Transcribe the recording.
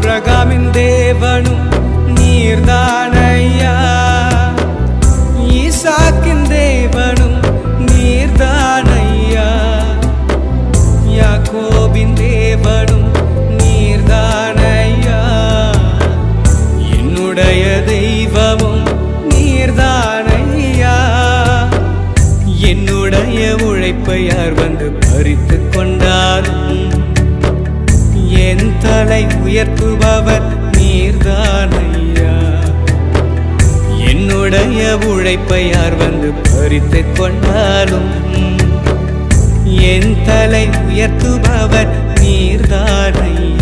ஆபிரகாமின் தேவனும் நீர்தானையா, ஈசாக்கின் தேவனும் நீர்தானையா, யாக்கோபின் தேவனும் நீர்தானையா, என்னுடைய தெய்வமும் நீர்தானையா. என்னுடைய உழைப்பை யார் வந்து பறித்து கொண்டாலும் என் தலை உயர்த்துபவர் நீர்தானையா. என்னுடைய உழைப்பை யார் வந்து பறித்து கொண்டாலும் என் தலை உயர்த்துபவர் நீர்தானையா.